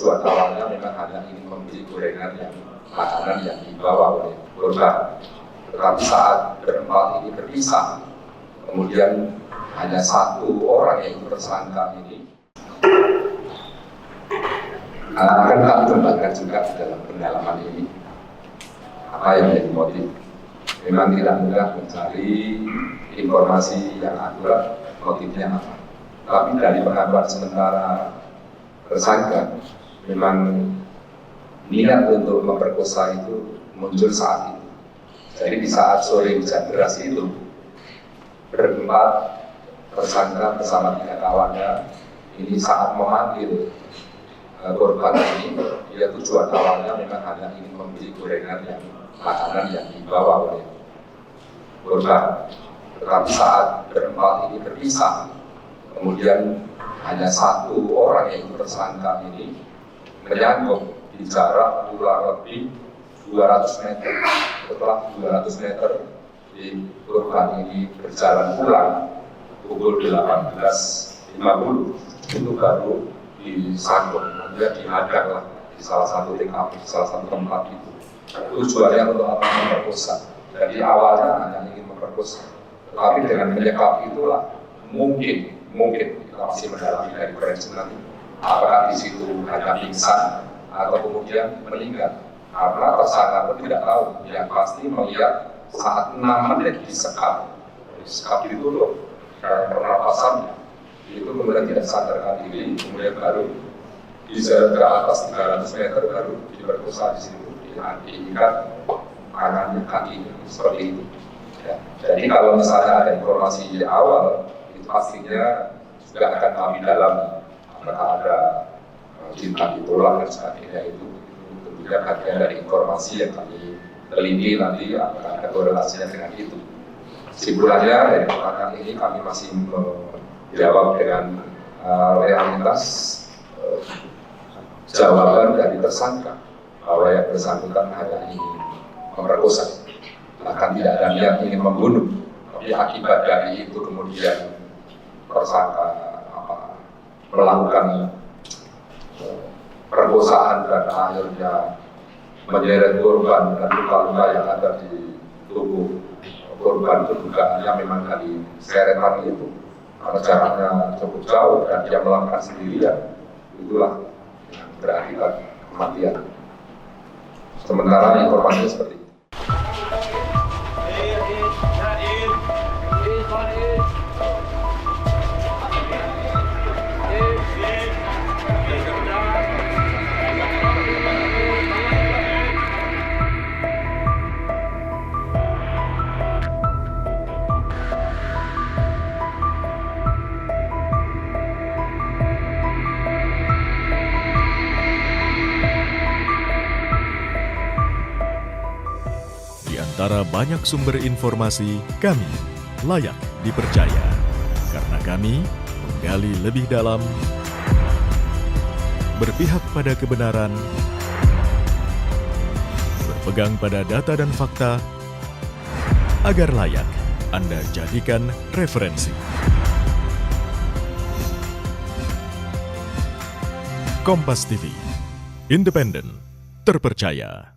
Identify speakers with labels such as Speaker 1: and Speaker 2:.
Speaker 1: Tujuan awalnya memang hanya ingin membeli gorengan yang makanan yang dibawa oleh korban. Tetapi saat berempat ini berpisah, kemudian hanya satu orang yaitu tersangka ini akan kami kembangkan juga di dalam pendalaman ini. Apa yang menjadi motif? Memang tidak mudah mencari informasi yang akurat motifnya apa. Tapi dari pengakuan sementara tersangka, memang niat untuk memperkosa itu muncul saat itu. Jadi di saat sore hujan deras itu, berempat tersangka bersama 3 kawannya ini saat memanggil korban ini, dia tujuan awalnya memang hanya ingin membeli gorengan yang makanan yang dibawa oleh korban. Tetapi saat berempat ini berpisah, kemudian hanya satu orang yaitu tersangka ini menyangkut di jarak kurang lebih 200 meter. Setelah 200 meter di korban ini berjalan pulang pukul 18.50 itu baru disangkut, kemudian dihadang lah di salah satu TKP, di salah satu tempat itu. Tujuannya untuk apa? Memperkosa. Jadi awalnya hanya ingin memperkosa, tetapi dengan menyekap itulah mungkin kita masih mendalami dari forensik nanti. Apakah di situ hanya pingsan atau kemudian meninggal? Karena tersangka pun tidak tahu. Yang pasti melihat saat 6 menit disekap itu loh, pernapasannya itu kemudian tidak sadarkan diri, kemudian baru diseret ke atas 300 meter baru diperkosa di situ, diikat tangannya, kakinya seperti itu. Ya. Jadi kalau misalnya ada informasi di awal, itu pastinya juga akan kami dalam. Apakah ada cinta ditolak dan sebagainya, itu tentunya bagian dari informasi yang kami teliti nanti, apakah ada korelasinya dengan itu. Kesimpulannya dari pertanyaan ini kami masih menjawab dengan realitas jawaban dari tersangka bahwa yang bersangkutan hanya ingin memperkosa, bahkan tidak ada niat ingin membunuh. Tapi akibat dari itu kemudian tersangka melakukan perkosaan dan akhirnya menyeret korban dan luka-luka yang ada di tubuh korban itu dugaannya memang dari seretan itu, karena jaraknya cukup jauh dan dia melakukan sendirian, itulah yang berakibat kematian. Sementara informasinya seperti itu.
Speaker 2: Antara banyak sumber informasi, kami layak dipercaya karena kami menggali lebih dalam, berpihak pada kebenaran, berpegang pada data dan fakta, agar layak Anda jadikan referensi. Kompas TV, independen, terpercaya.